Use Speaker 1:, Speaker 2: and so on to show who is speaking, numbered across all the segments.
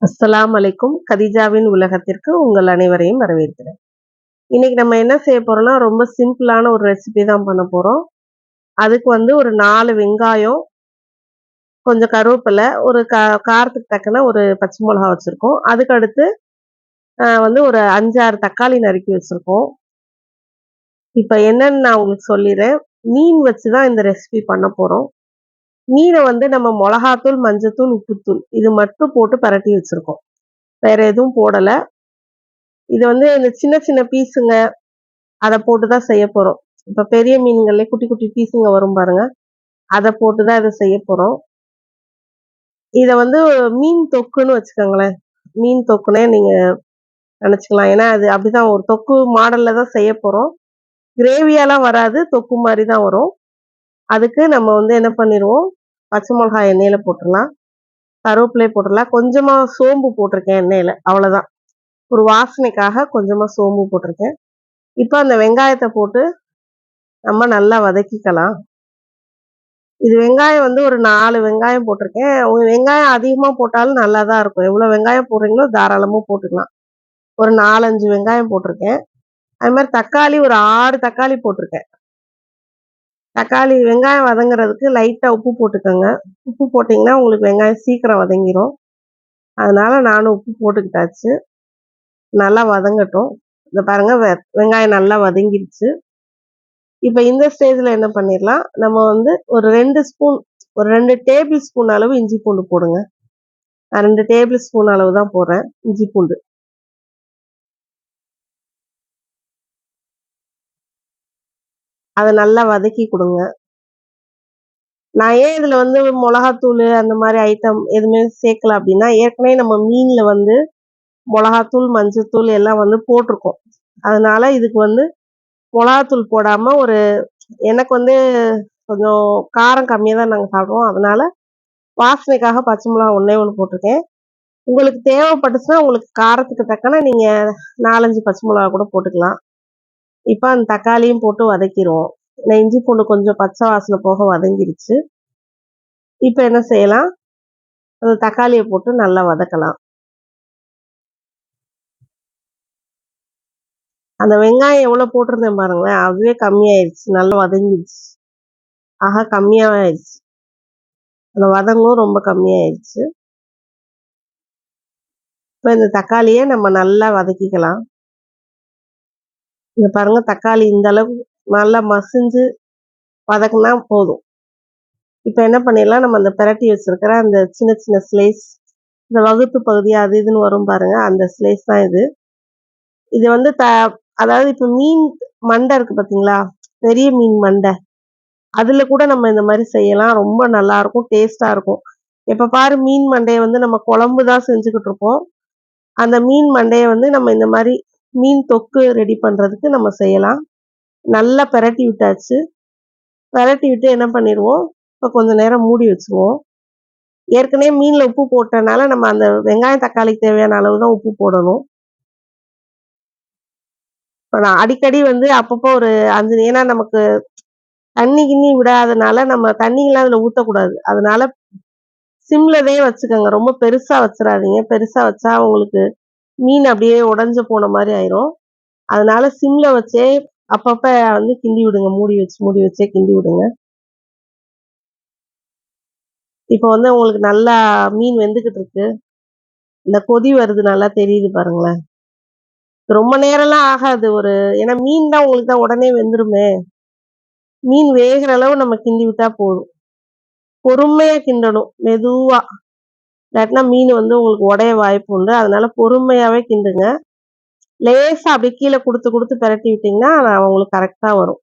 Speaker 1: அஸ்ஸலாமு அலைக்கும். கதீஜாவின் உலகத்திற்கு உங்கள் அனைவரையும் வரவேற்கிறேன். இன்னைக்கு நம்ம என்ன செய்ய போறோம்னா, ரொம்ப சிம்பிளான ஒரு ரெசிபி தான் பண்ண போறோம். அதுக்கு ஒரு 4 வெங்காயம், கொஞ்சம் கருவேப்பிலை, ஒரு காரத்துக்கு தக்கன ஒரு பச்சை மிளகா வச்சிருக்கோம். அதுக்கு அடுத்து ஒரு 5, 6 தக்காளி நறுக்கி வச்சிருக்கோம். இப்ப என்னன்னு நான் உங்களுக்கு சொல்லிறேன். மீன் வச்சு தான் இந்த ரெசிபி பண்ண போறோம். மீனை நம்ம மிளகாத்தூள், மஞ்சத்தூள், உப்புத்தூள் இது மட்டும் போட்டு பிரட்டி வச்சிருக்கோம். வேற எதுவும் போடல. இது இந்த சின்ன சின்ன பீஸுங்க அத போட்டு தான் செய்ய போறோம். இப்ப பெரிய மீன்கள்லயே குட்டி குட்டி பீஸுங்க வரும் பாருங்க. அத போட்டு தான் இத செய்ய போறோம். இத மீன் தொக்குன்னு வச்சுக்கோங்களேன். மீன் தொக்குன்னே நீங்க நெனச்சுக்கலாம். ஏன்னா, அது அப்படிதான் ஒரு தொக்கு மாடல்ல தான் செய்ய போறோம். கிரேவியாலாம் வராது. தொக்கு மாரி தான் வரும். அதுக்கு நம்ம என்ன பண்ணிருவோம், பச்சை மிளகாய் எண்ணெயில போட்டுறலாம். கருவேப்பிலை போட்டுறலாம். கொஞ்சமா சோம்பு போட்டிருக்கேன் எண்ணெயில. அவ்வளோதான். ஒரு வாசனைக்காக கொஞ்சமா சோம்பு போட்டிருக்கேன். இப்ப அந்த வெங்காயத்த போட்டு நம்ம நல்லா வதக்கிக்கலாம். இது வெங்காயம் ஒரு 4 வெங்காயம் போட்டிருக்கேன். வெங்காயம் அதிகமா போட்டாலும் நல்லா தான் இருக்கும். எவ்வளோ வெங்காயம் போடுறீங்களோ தாராளமா போட்டுக்கலாம். ஒரு 4, 5 வெங்காயம் போட்டிருக்கேன். அது மாரி தக்காளி ஒரு 6 தக்காளி போட்டிருக்கேன். தக்காளி வெங்காயம் வதங்குறதுக்கு லைட்டா உப்பு போட்டுக்கோங்க. உப்பு போட்டிங்கன்னா உங்களுக்கு வெங்காயம் சீக்கிரம் வதங்கிரும். அதனால நானும் உப்பு போட்டுக்கிட்டாச்சு. நல்லா வதங்கட்டும். இத பாருங்க வெங்காயம் நல்லா வதங்கிருச்சு. இப்ப இந்த ஸ்டேஜ்ல என்ன பண்ணிரலாம், நம்ம ஒரு 2 ஸ்பூன் ஒரு 2 டேபிள் ஸ்பூன் அளவு இஞ்சி பூண்டு போடுங்க. நான் 2 டேபிள் ஸ்பூன் அளவு தான் போடுறேன் இஞ்சி பூண்டு. அத நல்லா வதக்கி குடுங்க. நான் ஏன் இதுல மொளகாத்தூளு அந்த மாரி ஐட்டம் எதுவுமே சேர்க்கல அப்படின்னா, ஏற்கனவே நம்ம மீன்ல மொளகாத்தூள், மஞ்சத்தூள் எல்லாம் போட்டிருக்கோம். அதனால இதுக்கு மொளகாத்தூள் போடாம எனக்கு கொஞ்சம் காரம் கம்மியா தான் நாங்க சாப்பிடுவோம். அதனால வாசனைக்காக பச்சை மிளகாய் ஒண்ணே 1 போட்டிருக்கேன். உங்களுக்கு தேவைப்பட்டுச்சுன்னா, உங்களுக்கு காரத்துக்கு தக்கன நீங்க 4, 5 பச்சை மிளகா கூட போட்டுக்கலாம். இப்ப அந்த தக்காளியும் போட்டு வதக்கிருவோம். இந்த இஞ்சி பூண்டு கொஞ்சம் பச்சை வாசனை போக வதங்கிருச்சு. இப்ப என்ன செய்யலாம், அந்த தக்காளிய போட்டு நல்லா வதக்கலாம். அந்த வெங்காயம் எவ்வளோ போட்டிருந்தேன் பாருங்களேன், அதுவே கம்மியாயிருச்சு. நல்லா வதங்கிருச்சு. கம்மியாயிருச்சு. அந்த வதங்கும் ரொம்ப கம்மியாயிருச்சு. இப்ப இந்த தக்காளிய நம்ம நல்லா வதக்கிக்கலாம். இங்க பாருங்க தக்காளி இந்த அளவு நல்லா மசிஞ்சு வதக்குனா போதும். இப்ப என்ன பண்ணிடலாம், நம்ம அந்த பிரட்டி வச்சிருக்கிற அந்த சின்ன சின்ன ஸ்லைஸ், இந்த வகுத்து பகுதி அது இதுன்னு வரும் பாருங்க, அந்த ஸ்லைஸ் தான் இது. இது அதாவது இப்ப மீன் மண்டை இருக்கு பார்த்தீங்களா? பெரிய மீன் மண்டை. அதுல கூட நம்ம இந்த மாரி செய்யலாம். ரொம்ப நல்லா இருக்கும். டேஸ்ட்டா இருக்கும். எப்ப பாரு மீன் மண்டைய நம்ம குழம்பு தான் செஞ்சுக்கிட்டு இருப்போம். அந்த மீன் மண்டைய நம்ம இந்த மாரி மீன் தொக்கு ரெடி பண்றதுக்கு நம்ம செய்யலாம். நல்லா பிரட்டி விட்டாச்சு. பிரட்டி விட்டு என்ன பண்ணிருவோம், இப்ப கொஞ்ச நேரம் மூடி வச்சுருவோம். ஏற்கனவே மீன்ல உப்பு போட்டனால நம்ம அந்த வெங்காயம், தக்காளிக்கு தேவையான அளவு தான் உப்பு போடணும். இப்ப நான் அடிக்கடி அப்பப்போ ஒரு 5 ஏன்னா நமக்கு தண்ணி கிண்ணி விடாதனால நம்ம தண்ணிலாம் அதுல ஊத்தக்கூடாது. அதனால சிம்லவே வச்சுக்கோங்க. ரொம்ப பெருசா வச்சிராதீங்க. பெருசா வச்சா உங்களுக்கு மீன் அப்படியே உடைஞ்சு போன மாரி ஆயிரும். அதனால சிம்ல வச்சே அப்பப்ப கிண்டி விடுங்க. மூடி வச்சே கிண்டி விடுங்க. இப்ப உங்களுக்கு நல்லா மீன் வெந்துகிட்டு இருக்கு. இந்த கொதி வருது நல்லா தெரியுது பாருங்களேன். ரொம்ப நேரம்லாம் ஆகாது. ஏன்னா மீன் தான் உங்களுக்கு தான் உடனே வெந்துருமே. மீன் வேகுற அளவு நம்ம கிண்டி விட்டா போதும். பொறுமையா கிண்டணும். மெதுவா. இல்லாட்டினா மீன் உங்களுக்கு உடைய வாய்ப்பு உண்டு. அதனால பொறுமையாவே கிண்டுங்க. லேசா அப்படியே கீழ குடுத்து பிரட்டி விட்டீங்கன்னா, உங்களுக்கு கரெக்ட்டா வரும்.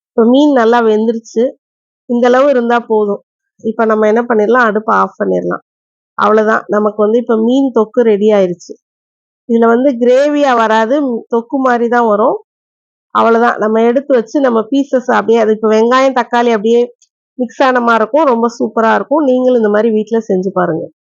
Speaker 1: இப்ப மீன் நல்லா வெந்துருச்சு. இந்த அளவு இருந்தா போதும். இப்ப நம்ம என்ன பண்ணிடலாம், அடுப்ப ஆஃப் பண்ணிரலாம். அவ்வளோதான். நமக்கு இப்ப மீன் தொக்கு ரெடி ஆயிருச்சு. இதுல கிரேவியா வராது. தொக்கு மாரி தான் வரும். அவ்வளோதான். நம்ம எடுத்து வச்சு நம்ம பீசஸ் அப்படியே அது இப்ப வெங்காயம், தக்காளி அப்படியே மிக்ஸ் ஆன மாரி இருக்கும். ரொம்ப சூப்பரா இருக்கும். நீங்களும் இந்த மாரி வீட்ல செஞ்சு பாருங்க.